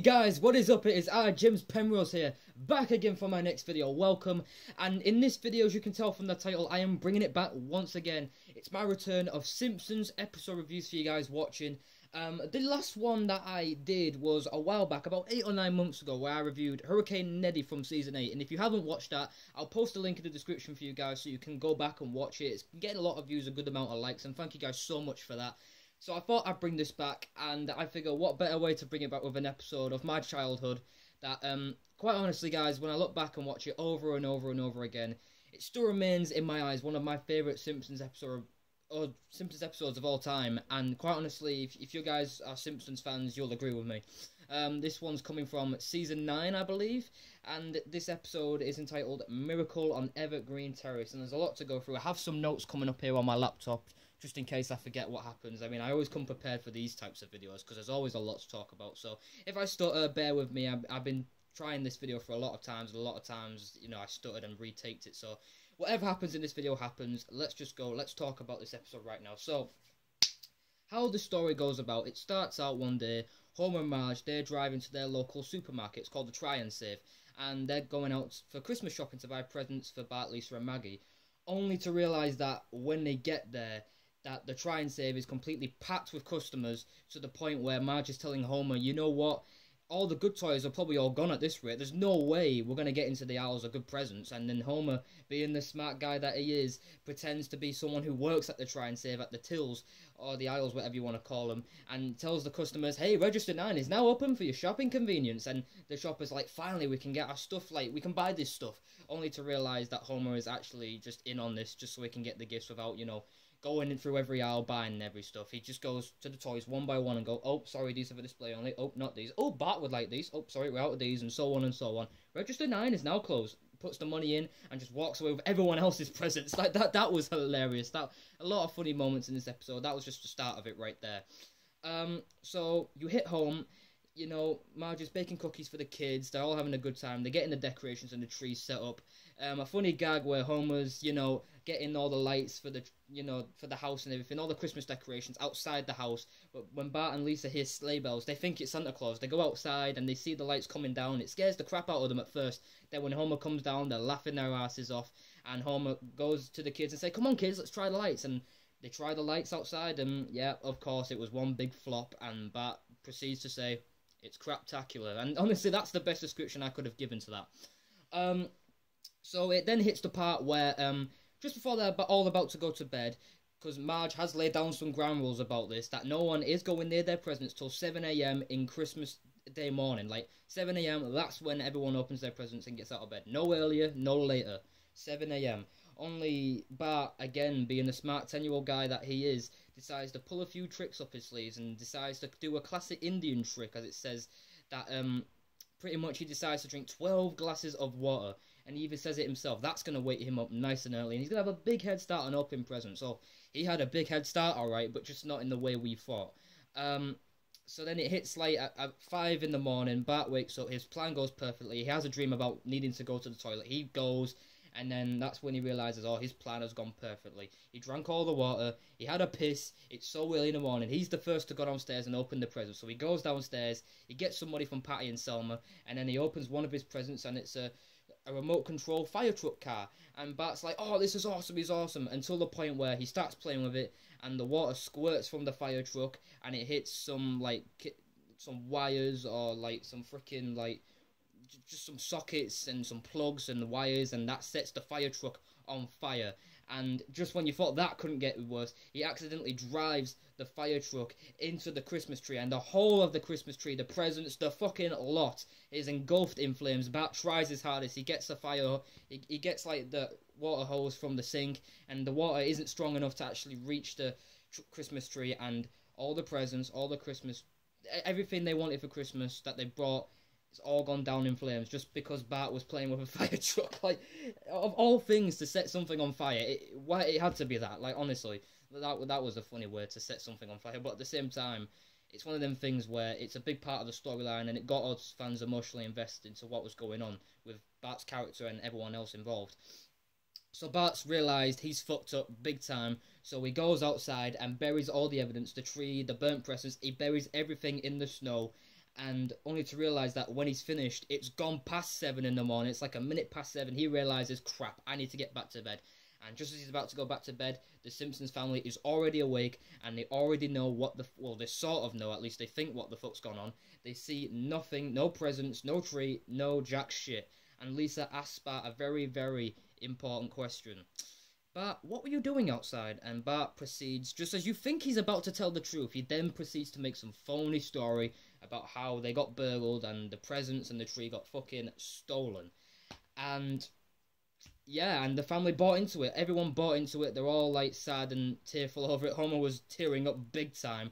guys, what is up? It is I, James Penrose here, back again for my next video. Welcome. And in this video, as you can tell from the title, I am bringing it back once again. It's my return of Simpsons episode reviews for you guys watching. The last one that I did was a while back, about 8 or 9 months ago, where I reviewed Hurricane Neddy from Season 8. And if you haven't watched that, I'll post a link in the description for you guys so you can go back and watch it. It's getting a lot of views, a good amount of likes, and thank you guys so much for that. So I thought I'd bring this back, and I figure what better way to bring it back with an episode of my childhood that, quite honestly guys, when I look back and watch it over and over and over again, it still remains in my eyes one of my favourite Simpsons episodes of all time. And quite honestly, if you guys are Simpsons fans, you'll agree with me. This one's coming from Season 9, I believe, and this episode is entitled Miracle on Evergreen Terrace, and there's a lot to go through. I have some notes coming up here on my laptop, just in case I forget what happens. I mean, I always come prepared for these types of videos, because there's always a lot to talk about, so if I stutter, bear with me. I've been trying this video for a lot of times, you know, I stuttered and retaked it, so whatever happens in this video happens. Let's just go, let's talk about this episode right now. So, how the story goes about, it starts out one day, Homer and Marge, they're driving to their local supermarket, it's called the Try and Save, and they're going out for Christmas shopping to buy presents for Bart, Lisa and Maggie, only to realise that when they get there, that the Try and Save is completely packed with customers, to the point where Marge is telling Homer, you know what, all the good toys are probably all gone at this rate. There's no way we're going to get into the aisles of good presents. And then Homer, being the smart guy that he is, pretends to be someone who works at the Try and Save, at the tills, or the aisles, whatever you want to call them, and tells the customers, hey, Register 9 is now open for your shopping convenience. And the shopper's like, finally, we can get our stuff, like, we can buy this stuff. Only to realise that Homer is actually just in on this, just so he can get the gifts without, you know, going in through every aisle, buying every stuff. He just goes to the toys one by one and go, oh, sorry, these are for display only. Oh, not these. Oh, Bart would like these. Oh, sorry, we're out of these, and so on and so on. Register 9 is now closed. Puts the money in and just walks away with everyone else's presents. Like that was hilarious. That a lot of funny moments in this episode. That was just the start of it right there. So you hit home. You know, Marge is baking cookies for the kids. They're all having a good time. They're getting the decorations and the trees set up. A funny gag where Homer's, you know, getting all the lights for the, you know, for the house and everything, all the Christmas decorations outside the house. But when Bart and Lisa hear sleigh bells, they think it's Santa Claus. They go outside and they see the lights coming down. It scares the crap out of them at first. Then when Homer comes down, they're laughing their asses off. And Homer goes to the kids and say, come on kids, let's try the lights. And they try the lights outside, and yeah, of course, it was one big flop. And Bart proceeds to say, it's craptacular. And honestly, that's the best description I could have given to that. So it then hits the part where, just before they're all about to go to bed, because Marge has laid down some ground rules about this, that no one is going near their presents till 7 AM in Christmas Day morning. Like, 7 AM, that's when everyone opens their presents and gets out of bed. No earlier, no later. 7 AM. Only Bart, again, being the smart 10-year-old guy that he is, decides to pull a few tricks up his sleeves and decides to do a classic Indian trick, as it says, that pretty much he decides to drink 12 glasses of water, and he even says it himself. That's going to wake him up nice and early, and he's going to have a big head start on opening presents. So he had a big head start, alright, but just not in the way we thought. So then it hits like at 5 in the morning, Bart wakes up, his plan goes perfectly, he has a dream about needing to go to the toilet, he goes, and then that's when he realises, oh, his plan has gone perfectly. He drank all the water, he had a piss, it's so early in the morning, he's the first to go downstairs and open the present. So he goes downstairs, he gets some money from Patty and Selma, and then he opens one of his presents, and it's a remote control fire truck car. And Bart's like, oh, this is awesome, it's awesome, until the point where he starts playing with it, and the water squirts from the fire truck, and it hits some, like, some wires, or, like, some freaking, like, just some sockets and some plugs and the wires, and that sets the fire truck on fire. And just when you thought that couldn't get worse, he accidentally drives the fire truck into the Christmas tree, and the whole of the Christmas tree, the presents, the fucking lot, is engulfed in flames. Bart tries his hardest, he gets the fire, he gets like the water hose from the sink, and the water isn't strong enough to actually reach the Christmas tree, and all the presents, all the Christmas, everything they wanted for Christmas that they brought, it's all gone down in flames just because Bart was playing with a fire truck. Like, of all things to set something on fire, it had to be that. Like, honestly, that was a funny way to set something on fire. But at the same time, it's one of them things where it's a big part of the storyline, and it got us fans emotionally invested into what was going on with Bart's character and everyone else involved. So Bart's realised he's fucked up big time, so he goes outside and buries all the evidence, the tree, the burnt presents, he buries everything in the snow. and only to realise that when he's finished, it's gone past 7 in the morning. It's like a minute past 7. He realises, crap, I need to get back to bed. And just as he's about to go back to bed, the Simpsons family is already awake, and they already know what the... Well, they sort of know, at least they think what the fuck's gone on. They see nothing, no presents, no tree, no jack shit. And Lisa asks Bart a very, very important question. Bart, what were you doing outside? And Bart proceeds, just as you think he's about to tell the truth, he then proceeds to make some phony story about how they got burgled and the presents and the tree got fucking stolen. And yeah, and the family bought into it. Everyone bought into it. They're all like sad and tearful over it. Homer was tearing up big time.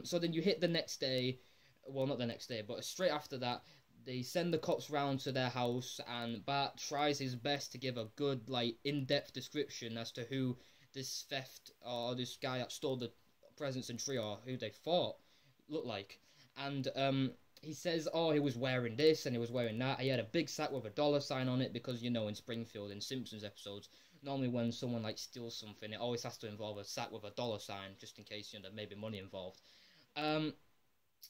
So then you hit the next day. Well, not the next day, but straight after that, they send the cops round to their house, and Bart tries his best to give a good, like, in-depth description as to who this theft or this guy that stole the presents and tree, or who they thought looked like. And he says, oh, he was wearing this and he was wearing that. He had a big sack with a $sign on it because, you know, in Springfield, in Simpsons episodes, normally when someone, like, steals something, it always has to involve a sack with a $sign, just in case, you know, there may be money involved.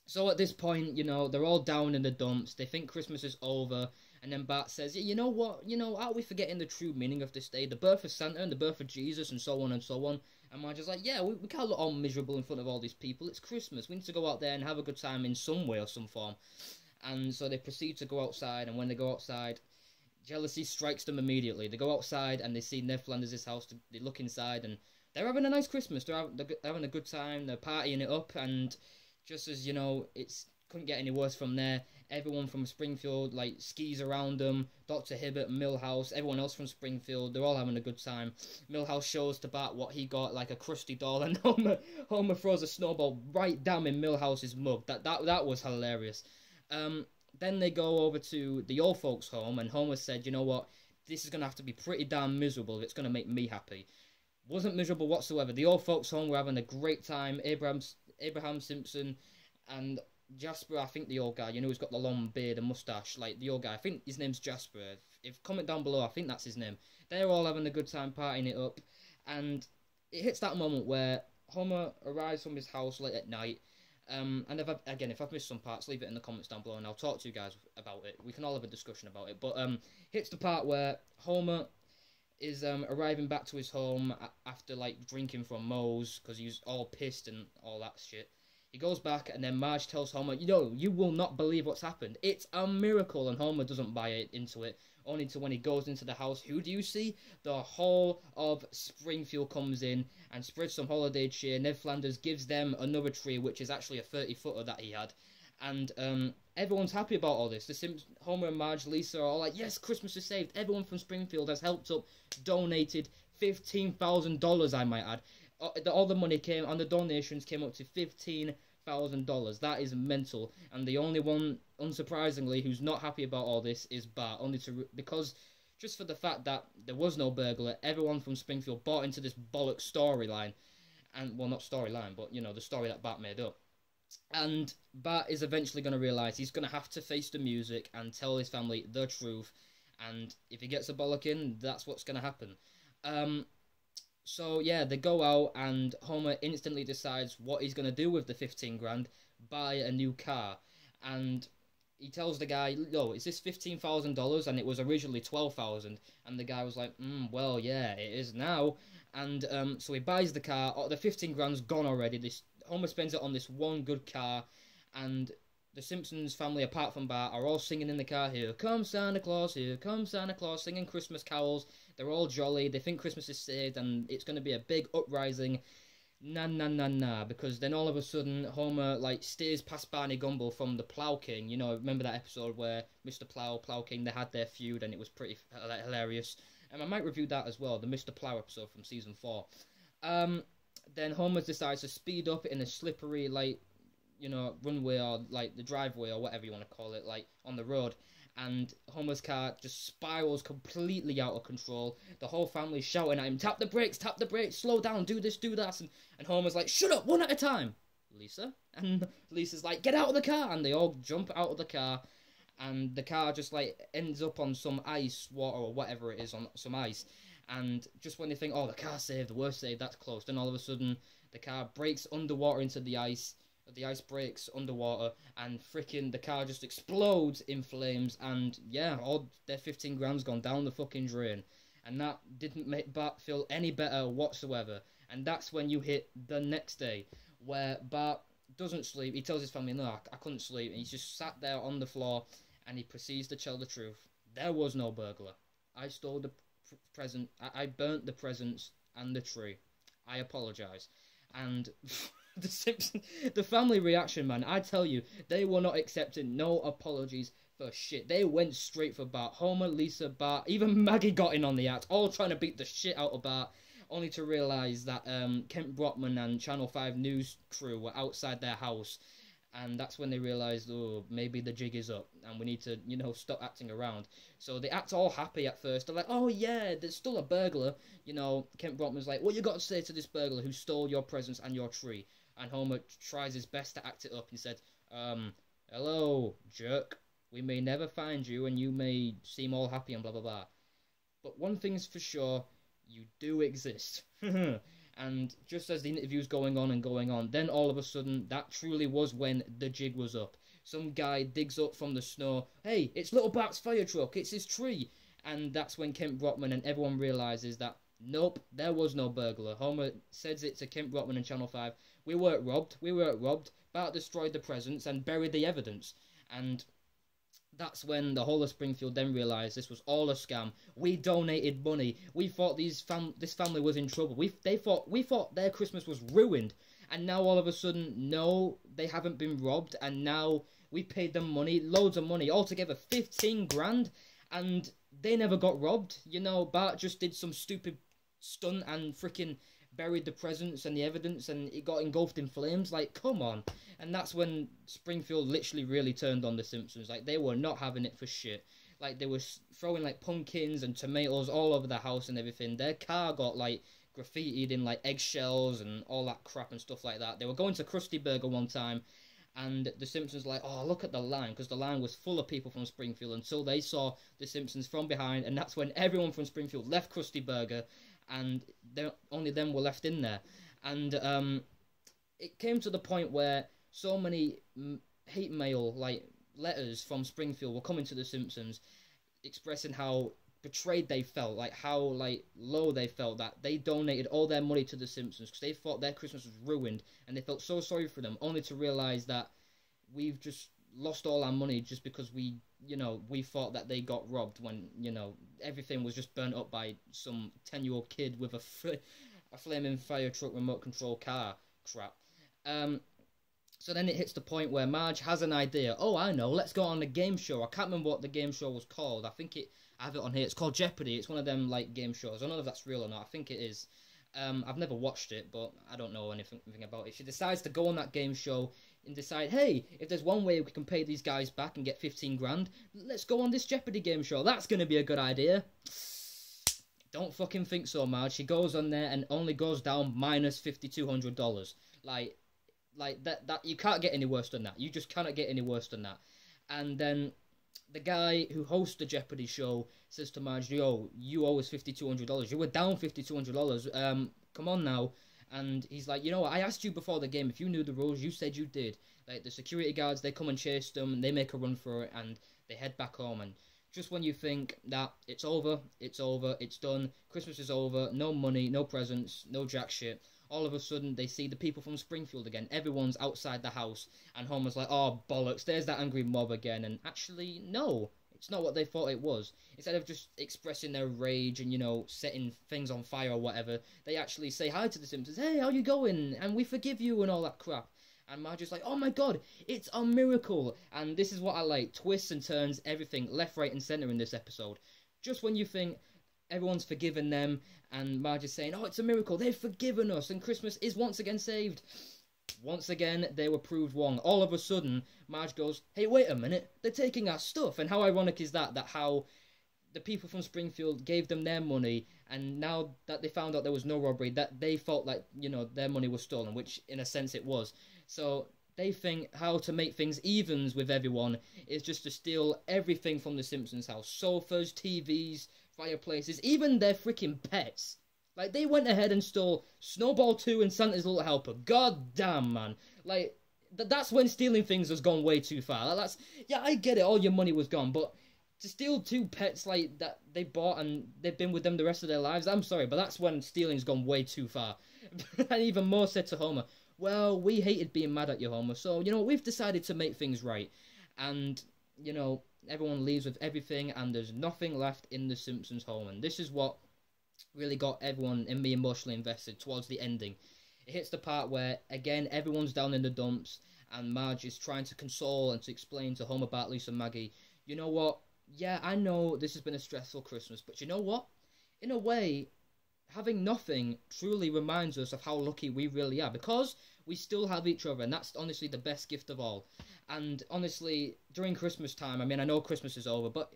So at this point, you know, they're all down in the dumps. They think Christmas is over. And then Bart says, yeah, you know what? You know, aren't we forgetting the true meaning of this day? The birth of Santa and the birth of Jesus and so on and so on. And Marge's like, yeah, we can't look all miserable in front of all these people. It's Christmas. We need to go out there and have a good time in some way or some form. And so they proceed to go outside. And when they go outside, jealousy strikes them immediately. They go outside and they see Ned Flanders' house. They look inside and they're having a nice Christmas. They're having a good time. They're partying it up. And just as, you know, it's couldn't get any worse from there. Everyone from Springfield, like, skis around them. Dr. Hibbert, Milhouse, everyone else from Springfield, they're all having a good time. Milhouse shows to Bart what he got, like a crusty doll, and Homer throws a snowball right down in Milhouse's mug. That was hilarious. Then they go over to the old folks' home, and Homer said, you know what, this is going to have to be pretty damn miserable if it's going to make me happy. Wasn't miserable whatsoever. The old folks' home were having a great time. Abraham Simpson and Jasper, I think the old guy, you know, who's got the long beard and mustache, like the old guy, I think his name's Jasper. If comment down below, I think that's his name. They're all having a good time partying it up, and it hits that moment where Homer arrives from his house late at night. And if I've missed some parts, leave it in the comments down below, and I'll talk to you guys about it. We can all have a discussion about it. But hits the part where Homer is arriving back to his home after, like, drinking from Moe's because he's all pissed and all that shit. He goes back, and then Marge tells Homer, you know, you will not believe what's happened. It's a miracle, and Homer doesn't buy into it. Only to when he goes into the house, who do you see? The whole of Springfield comes in and spreads some holiday cheer. Ned Flanders gives them another tree, which is actually a 30-footer that he had. And everyone's happy about all this. Homer and Marge, Lisa are all like, yes, Christmas is saved. Everyone from Springfield has helped up, donated $15,000, I might add. All the money came, and the donations came up to $15,000. That is mental. And the only one, unsurprisingly, who's not happy about all this is Bart. Because just for the fact that there was no burglar, everyone from Springfield bought into this bollock storyline. And, well, not storyline, but, you know, the story that Bart made up. And Bart is eventually going to realise he's going to have to face the music and tell his family the truth. And if he gets a bollock in, that's what's going to happen. So, yeah, they go out, and Homer instantly decides what he's going to do with the 15 grand, buy a new car. And he tells the guy, no, is this $15,000? And it was originally $12,000. And the guy was like, well, yeah, it is now. And so he buys the car. Oh, the 15 grand's gone already. Homer spends it on this one good car. And the Simpsons family, apart from Bart, are all singing in the car, here comes Santa Claus, singing Christmas carols. They're all jolly, they think Christmas is saved, and it's going to be a big uprising. Nah, because then all of a sudden, Homer, like, steers past Barney Gumble from the Plow King. You know, remember that episode where Mr. Plow King, they had their feud, and it was pretty hilarious. And I might review that as well, the Mr. Plow episode from Season 4. Then Homer decides to speed up in a slippery, like, you know, runway, or like the driveway, or whatever you want to call it, like on the road, and Homer's car just spirals completely out of control. The whole family's shouting at him, tap the brakes, slow down, do this, do that, and Homer's like, shut up, one at a time, Lisa. And Lisa's like, get out of the car, and they all jump out of the car, and the car just, like, ends up on some ice, water, or whatever it is, on some ice. And just when they think, oh, the car's saved, the worst saved, that's close, then all of a sudden the car breaks underwater into the ice. but the ice breaks underwater, and freaking the car just explodes in flames, and yeah, all their 15 grand's gone down the fucking drain. And that didn't make Bart feel any better whatsoever. And that's when you hit the next day, where Bart doesn't sleep. He tells his family, no, I couldn't sleep. And he's just sat there on the floor, and he proceeds to tell the truth. There was no burglar. I stole the present. I burnt the presents and the tree. I apologise. And the Simpsons, the family reaction, man, I tell you, they were not accepting no apologies for shit. They went straight for Bart. Homer, Lisa, Bart, even Maggie got in on the act, all trying to beat the shit out of Bart, only to realise that Kent Brockman and Channel 5 news crew were outside their house. And that's when they realised, oh, maybe the jig is up, and we need to, you know, stop acting around. So they act all happy at first. They're like, oh, yeah, there's still a burglar. You know, Kent Brockman's like, what you got to say to this burglar who stole your presents and your tree? And Homer tries his best to act it up. He said, hello, jerk. We may never find you, and you may seem all happy and blah, blah, blah. But one thing's for sure, you do exist. And just as the interview's going on, then all of a sudden, that truly was when the jig was up. Some guy digs up from the snow, hey, it's Little Bart's fire truck, it's his tree. And that's when Kent Brockman and everyone realises that, nope, there was no burglar. Homer says it to Kent Brockman and Channel 5, we weren't robbed. Bart destroyed the presents and buried the evidence. And that's when the whole of Springfield then realised this was all a scam. We donated money. We thought this family was in trouble. We thought their Christmas was ruined. And now all of a sudden, no, they haven't been robbed. And now we paid them money, loads of money, altogether 15 grand. And they never got robbed. You know, Bart just did some stupid stunt and freaking buried the presents and the evidence, and it got engulfed in flames. Like, come on. And that's when Springfield literally really turned on the Simpsons. Like, they were not having it for shit. Like, they were throwing, like, pumpkins and tomatoes all over the house and everything. Their car got, like, graffitied in, like, eggshells and all that crap and stuff like that. They were going to Krusty Burger one time, and the Simpsons were like, oh, look at the line, because the line was full of people from Springfield until they saw the Simpsons from behind, and that's when everyone from Springfield left Krusty Burger, and only them were left in there. And it came to the point where so many hate mail, like letters from Springfield, were coming to the Simpsons, expressing how betrayed they felt, like how like low they felt that they donated all their money to the Simpsons because they thought their Christmas was ruined, and they felt so sorry for them, only to realise that we've just lost all our money just because we thought that they got robbed when, everything was just burnt up by some 10-year-old kid with a flaming fire truck remote control car crap. So then it hits the point where Marge has an idea. Oh, I know, let's go on a game show. I can't remember what the game show was called. I have it on here. It's called Jeopardy. It's one of them, like, game shows. I don't know if that's real or not. I think it is. I've never watched it, but I don't know anything about it. She decides to go on that game show and decide, hey, if there's one way we can pay these guys back and get 15 grand, let's go on this Jeopardy game show. That's going to be a good idea. Don't fucking think so, Marge. She goes on there and only goes down minus $5,200. Like that you can't get any worse than that. You just cannot get any worse than that. And then the guy who hosts the Jeopardy show says to Marge, yo, you owe us $5,200. You were down $5,200. Come on now. And he's like, you know what, I asked you before the game if you knew the rules. You said you did. Like, the security guards, they come and chase them, and they make a run for it, and they head back home. And just when you think that it's over, it's done, Christmas is over, no money, no presents, no jack shit, all of a sudden they see the people from Springfield again. Everyone's outside the house, and Homer's like, oh, bollocks, there's that angry mob again. And actually, no, it's not what they thought it was. Instead of just expressing their rage and, setting things on fire or whatever, they actually say hi to the Simpsons. Hey, how you going? And we forgive you and all that crap. And Marge is like, oh my god, it's a miracle. And this is what I like. Twists and turns, everything, left, right, and centre in this episode. Just when you think everyone's forgiven them, and Marge is saying, oh, it's a miracle, they've forgiven us, and Christmas is once again saved. Once again, they were proved wrong. All of a sudden, Marge goes, hey, wait a minute, they're taking our stuff. And how ironic is that how the people from Springfield gave them their money, and now that they found out there was no robbery, that they felt like, their money was stolen, which in a sense it was. So they think how to make things evens with everyone is just to steal everything from the Simpsons house. Sofas, TVs, fireplaces, even their freaking pets. Like, they went ahead and stole Snowball 2 and Santa's Little Helper. God damn, man. Like, that's when stealing things has gone way too far. Yeah, I get it, all your money was gone, but to steal 2 pets like that they bought and they've been with them the rest of their lives, I'm sorry, but that's when stealing's gone way too far. And even more said to Homer, well, we hated being mad at you, Homer, so, you know, we've decided to make things right. And, you know, everyone leaves with everything, and there's nothing left in the Simpsons home. And this is what really got everyone and me emotionally invested towards the ending. It hits the part where, again, everyone's down in the dumps, and Marge is trying to console and to explain to Homer, Bart, Lisa, and Maggie, you know what? Yeah, I know this has been a stressful Christmas, but you know what? In a way, having nothing truly reminds us of how lucky we really are, because we still have each other, and that's honestly the best gift of all. And honestly, during Christmas time, I mean, I know Christmas is over, but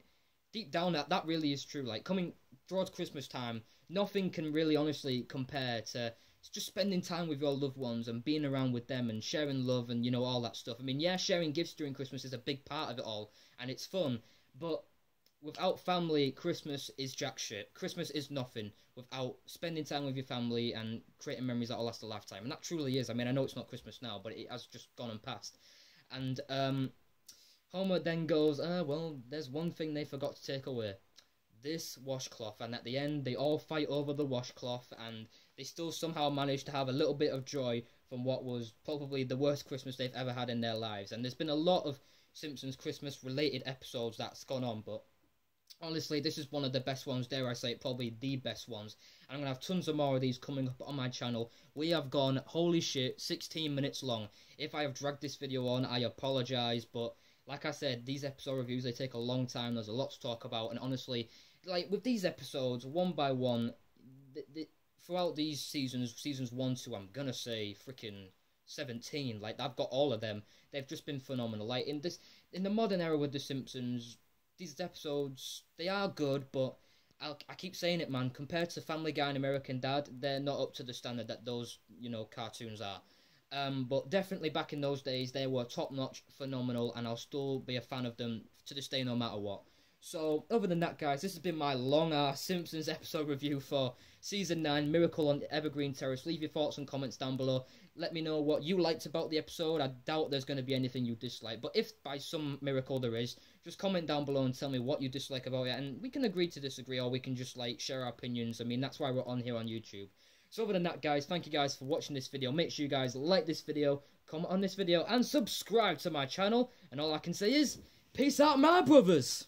deep down, that really is true. Like, coming towards Christmas time, nothing can really honestly compare to just spending time with your loved ones and being around with them and sharing love and, you know, all that stuff. I mean, yeah, sharing gifts during Christmas is a big part of it all, and it's fun, but without family, Christmas is jack shit. Christmas is nothing without spending time with your family and creating memories that will last a lifetime. And that truly is. I mean, I know it's not Christmas now, but it has just gone and passed. And Homer then goes, well, there's one thing they forgot to take away. This washcloth. And at the end, they all fight over the washcloth, and they still somehow manage to have a little bit of joy from what was probably the worst Christmas they've ever had in their lives. And there's been a lot of Simpsons Christmas-related episodes that's gone on, but honestly, this is one of the best ones, dare I say it, probably the best ones. And I'm going to have tons of more of these coming up on my channel. We have gone, holy shit, 16 minutes long. If I have dragged this video on, I apologise, but like I said, these episode reviews, they take a long time. There's a lot to talk about, and honestly, like, with these episodes, one by one, throughout these seasons 1 to, I'm going to say, freaking 17, like, I've got all of them. They've just been phenomenal. Like, in the modern era with The Simpsons, these episodes, they are good, but I keep saying it, man, compared to Family Guy and American Dad, they're not up to the standard that those, you know, cartoons are. But definitely back in those days, they were top-notch, phenomenal, and I'll still be a fan of them to this day no matter what. So, other than that, guys, this has been my long-ass Simpsons episode review for Season 9, Miracle on Evergreen Terrace. Leave your thoughts and comments down below. Let me know what you liked about the episode. I doubt there's going to be anything you dislike, but if by some miracle there is, just comment down below and tell me what you dislike about it, and we can agree to disagree, or we can just, like, share our opinions. I mean, that's why we're on here on YouTube. So other than that, guys, thank you guys for watching this video. Make sure you guys like this video, comment on this video, and subscribe to my channel. And all I can say is, peace out, my brothers!